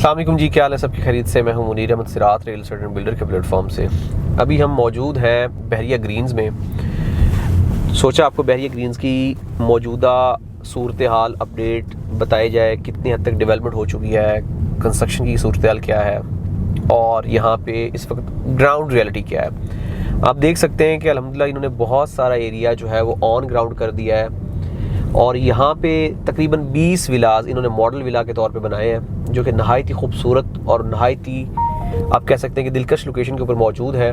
अस्सलाम वालेकुम जी, क्या हाल है सबकी खरीद से। मैं हूं मुनीर अहमद सिरात, रियल एस्टेट एंड बिल्डर के प्लेटफॉर्म से। अभी हम मौजूद हैं बहरिया ग्रीन्स में। सोचा आपको बहरिया ग्रीन्स की मौजूदा सूरत हाल अपडेट बताई जाए, कितनी हद तक डेवलपमेंट हो चुकी है, कंस्ट्रक्शन की सूरत हाल क्या है और यहाँ पे इस वक्त ग्राउंड रियलिटी क्या है। आप देख सकते हैं कि अल्हम्दुलिल्लाह इन्होंने बहुत सारा एरिया जो है वो ऑन ग्राउंड कर दिया है और यहाँ पे तकरीबन 20 विलाज इन्होंने मॉडल विला के तौर पे बनाए हैं, जो कि नहायत ही खूबसूरत और नहायत ही आप कह सकते हैं कि दिलकश लोकेशन के ऊपर मौजूद है।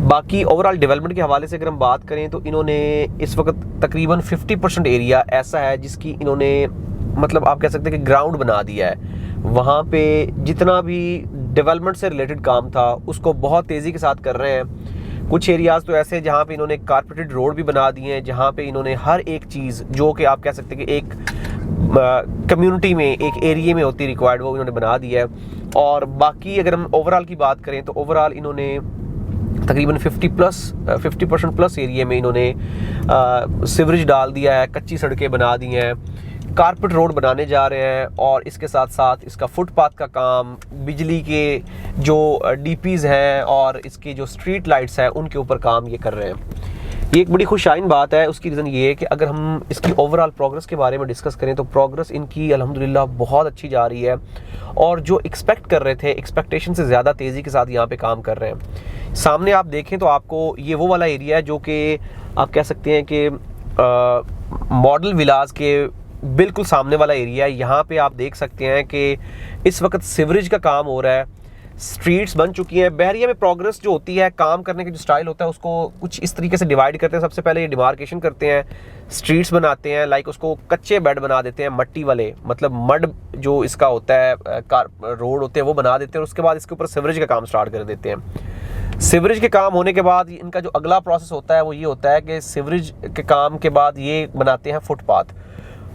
बाकी ओवरऑल डेवलपमेंट के हवाले से अगर हम बात करें तो इन्होंने इस वक्त तकरीबन 50% एरिया ऐसा है जिसकी इन्होंने मतलब आप कह सकते हैं कि ग्राउंड बना दिया है। वहाँ पे जितना भी डेवलपमेंट से रिलेटेड काम था उसको बहुत तेज़ी के साथ कर रहे हैं। कुछ एरियाज़ तो ऐसे जहाँ पे इन्होंने कारपेटेड रोड भी बना दिए हैं, जहाँ पे इन्होंने हर एक चीज़ जो कि आप कह सकते हैं कि एक कम्युनिटी में, एक एरिया में होती है रिक्वायर्ड, वो इन्होंने बना दिया है। और बाकी अगर हम ओवरऑल की बात करें तो ओवरऑल इन्होंने तकरीबन 50% प्लस एरिया में इन्होंने सीवरेज डाल दिया है, कच्ची सड़कें बना दी हैं, कारपेट रोड बनाने जा रहे हैं और इसके साथ साथ इसका फुटपाथ का काम, बिजली के जो डीपीज़ हैं और इसके जो स्ट्रीट लाइट्स हैं उनके ऊपर काम ये कर रहे हैं। ये एक बड़ी खुशाइन बात है। उसकी रीज़न ये है कि अगर हम इसकी ओवरऑल प्रोग्रेस के बारे में डिस्कस करें तो प्रोग्रेस इनकी अल्हम्दुलिल्लाह बहुत अच्छी जा रही है और जो एक्सपेक्ट कर रहे थे एक्सपेक्टेशन से ज़्यादा तेज़ी के साथ यहाँ पे काम कर रहे हैं। सामने आप देखें तो आपको ये वो वाला एरिया है जो कि आप कह सकते हैं कि मॉडल विलास के बिल्कुल सामने वाला एरिया है। यहाँ पे आप देख सकते हैं कि इस वक्त सीवरेज का काम हो रहा है, स्ट्रीट्स बन चुकी हैं। बहरिया में प्रोग्रेस जो होती है, काम करने का जो स्टाइल होता है उसको कुछ इस तरीके से डिवाइड करते हैं। सबसे पहले ये डिमार्केशन करते हैं, स्ट्रीट्स बनाते हैं, लाइक उसको कच्चे बेड बना देते हैं, मट्टी वाले, मतलब मड जो इसका होता है रोड होते हैं वो बना देते हैं और उसके बाद इसके ऊपर सीवरेज का काम स्टार्ट कर देते हैं। सीवरेज के काम होने के बाद इनका जो अगला प्रोसेस होता है वो ये होता है कि सीवरेज के काम के बाद ये बनाते हैं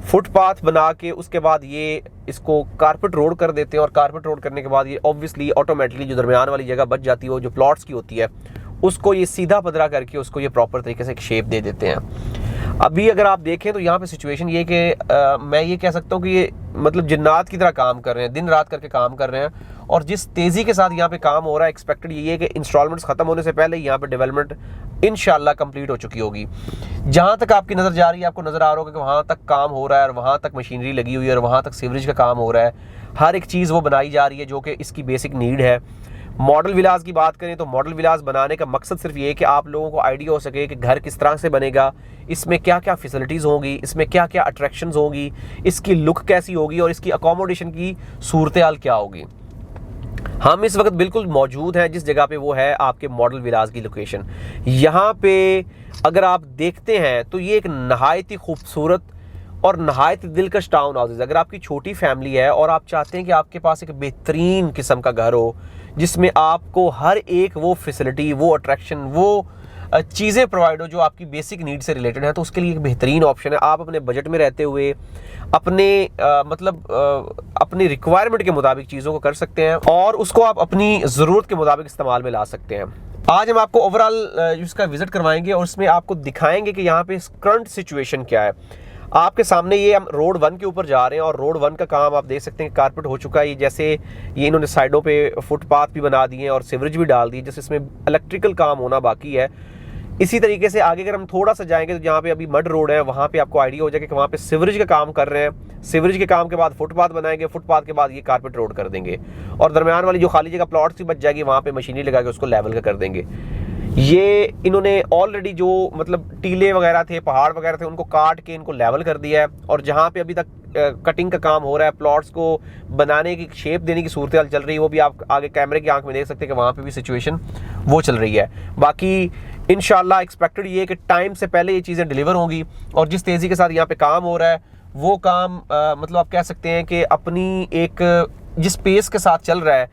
फुटपाथ बना के उसके बाद ये इसको कारपेट रोड कर देते हैं और कारपेट रोड करने के बाद ये ऑब्वियसली ऑटोमेटिकली जो दरमियान वाली जगह बच जाती है वो जो प्लॉट्स की होती है उसको ये सीधा पदरा करके उसको ये प्रॉपर तरीके से एक शेप दे देते हैं। अभी अगर आप देखें तो यहाँ पे सिचुएशन ये कि मैं ये कह सकता हूँ कि ये मतलब जिन्नात की तरह काम कर रहे हैं, दिन रात करके काम कर रहे हैं और जिस तेज़ी के साथ यहाँ पे काम हो रहा है एक्सपेक्टेड ये है कि इंस्टॉलमेंट्स ख़त्म होने से पहले यहाँ पे डेवलपमेंट इंशाल्लाह कंप्लीट हो चुकी होगी। जहाँ तक आपकी नज़र जा रही है आपको नज़र आ रहा होगा कि वहाँ तक काम हो रहा है और वहाँ तक मशीनरी लगी हुई है और वहाँ तक सीवरेज का काम हो रहा है। हर एक चीज़ वो बनाई जा रही है जो कि इसकी बेसिक नीड है। मॉडल विलास की बात करें तो मॉडल विलास बनाने का मकसद सिर्फ ये है कि आप लोगों को आइडिया हो सके कि घर किस तरह से बनेगा, इसमें क्या क्या फैसिलिटीज़ होंगी, इसमें क्या क्या अट्रैक्शंस होंगी, इसकी लुक कैसी होगी और इसकी अकोमोडेशन की सूरत हाल क्या होगी। हम इस वक्त बिल्कुल मौजूद हैं जिस जगह पे वो है आपके मॉडल विलास की लोकेशन। यहाँ पे अगर आप देखते हैं तो ये एक नहायत ही खूबसूरत और नहायत दिलकश टाउन हाउस। अगर आपकी छोटी फैमिली है और आप चाहते हैं कि आपके पास एक बेहतरीन किस्म का घर हो जिसमें आपको हर एक वो फैसिलिटी, वो अट्रैक्शन, वो चीज़ें प्रोवाइड हो जो आपकी बेसिक नीड से रिलेटेड है, तो उसके लिए एक बेहतरीन ऑप्शन है। आप अपने बजट में रहते हुए अपने अपनी रिक्वायरमेंट के मुताबिक चीज़ों को कर सकते हैं और उसको आप अपनी ज़रूरत के मुताबिक इस्तेमाल में ला सकते हैं। आज हम आपको ओवरऑल इसका विज़िट करवाएंगे और उसमें आपको दिखाएंगे कि यहाँ पे करंट सिचुएशन क्या है। आपके सामने ये हम रोड 1 के ऊपर जा रहे हैं और रोड 1 का काम आप देख सकते हैं कारपेट हो चुका है। जैसे ये इन्होंने साइडों पे फुटपाथ भी बना दिए हैं और सीवरेज भी डाल दी है, जैसे इसमें इलेक्ट्रिकल काम होना बाकी है। इसी तरीके से आगे अगर हम थोड़ा सा जाएंगे तो जहाँ पे अभी मड रोड है वहाँ पे आपको आइडिया हो जाएगा कि वहाँ पे सीवरेज का काम कर रहे हैं। सीवरेज के काम के बाद फुटपाथ बनाएंगे, फुटपाथ के बाद ये कारपेट रोड कर देंगे और दरमियान वाली जो खाली जगह प्लॉट्स की बच जाएगी वहाँ पे मशीनरी लगा के उसको लेवल का कर देंगे। ये इन्होंने ऑलरेडी जो मतलब टीले वगैरह थे, पहाड़ वगैरह थे, उनको काट के इनको लेवल कर दिया है और जहाँ पे अभी तक कटिंग का काम हो रहा है, प्लॉट्स को बनाने की शेप देने की सूरत हाल चल रही है, वो भी आप आगे कैमरे की आंख में देख सकते हैं कि वहाँ पे भी सिचुएशन वो चल रही है। बाकी इंशाल्लाह एक्सपेक्टेड ये है कि टाइम से पहले ये चीज़ें डिलीवर होंगी और जिस तेज़ी के साथ यहाँ पे काम हो रहा है वो काम मतलब आप कह सकते हैं कि अपनी एक जिस पेस के साथ चल रहा है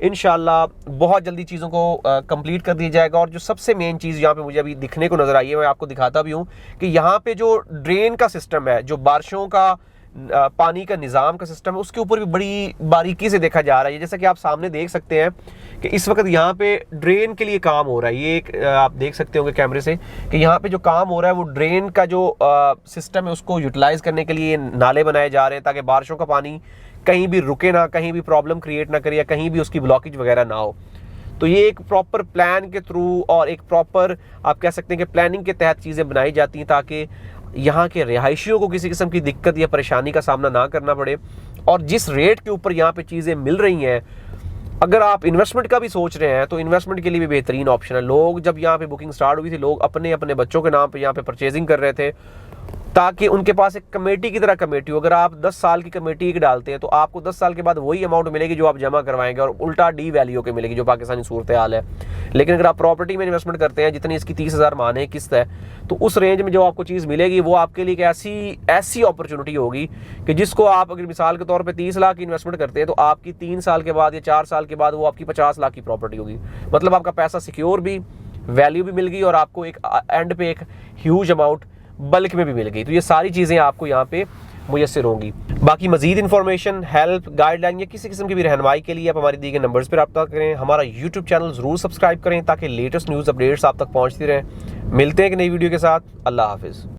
इंशाल्लाह बहुत जल्दी चीज़ों को कंप्लीट कर दिया जाएगा। और जो सबसे मेन चीज़ यहाँ पे मुझे अभी दिखने को नज़र आई है, मैं आपको दिखाता भी हूँ कि यहाँ पे जो ड्रेन का सिस्टम है, जो बारिशों का पानी का निज़ाम का सिस्टम है, उसके ऊपर भी बड़ी बारीकी से देखा जा रहा है। जैसा कि आप सामने देख सकते हैं कि इस वक्त यहाँ पे ड्रेन के लिए काम हो रहा है। ये एक आप देख सकते होंगे कैमरे से कि यहाँ पे जो काम हो रहा है वो ड्रेन का जो सिस्टम है उसको यूटिलाइज करने के लिए नाले बनाए जा रहे हैं ताकि बारिशों का पानी कहीं भी रुके ना, कहीं भी प्रॉब्लम क्रिएट ना करे या कहीं भी उसकी ब्लॉकेज वगैरह ना हो। तो ये एक प्रॉपर प्लान के थ्रू और एक प्रॉपर आप कह सकते हैं कि प्लानिंग के तहत चीज़ें बनाई जाती हैं ताकि यहाँ के रिहायशियों को किसी किस्म की दिक्कत या परेशानी का सामना ना करना पड़े। और जिस रेट के ऊपर यहाँ पे चीज़ें मिल रही हैं, अगर आप इन्वेस्टमेंट का भी सोच रहे हैं तो इन्वेस्टमेंट के लिए भी बेहतरीन ऑप्शन है। लोग जब यहाँ पे बुकिंग स्टार्ट हुई थी, लोग अपने अपने बच्चों के नाम पे यहाँ पे परचेजिंग कर रहे थे ताकि उनके पास एक कमेटी की तरह कमेटी हो। अगर आप 10 साल की कमेटी एक डालते हैं तो आपको 10 साल के बाद वही अमाउंट मिलेगी जो आप जमा करवाएंगे और उल्टा डी वैल्यू के मिलेगी, जो पाकिस्तानी सूरत हाल है। लेकिन अगर आप प्रॉपर्टी में इन्वेस्टमेंट करते हैं, जितनी इसकी 30,000 माने किस्त है, तो उस रेंज में जो आपको चीज़ मिलेगी वो आपके लिए एक ऐसी अपॉर्चुनिटी होगी कि जिसको आप अगर मिसाल के तौर पर 30 लाख की इन्वेस्टमेंट करते हैं तो आपकी 3 साल के बाद या 4 साल के बाद वो आपकी 50 लाख की प्रॉपर्टी होगी। मतलब आपका पैसा सिक्योर भी, वैल्यू भी मिल गई और आपको एक एंड पे एक ह्यूज अमाउंट बल्क में भी मिल गई। तो ये सारी चीज़ें आपको यहाँ पे मुयस्सर होंगी। बाकी मजीद इन्फॉर्मेशन, हेल्प, गाइडलाइन या किसी किस्म की भी रहनुमाई के लिए आप हमारी दी गए नंबर्स पर रब्ता करें। हमारा यूट्यूब चैनल ज़रूर सब्सक्राइब करें ताकि लेटेस्ट न्यूज़ अपडेट्स आप तक पहुँचती रहें। मिलते हैं एक नई वीडियो के साथ। अल्लाह हाफिज़।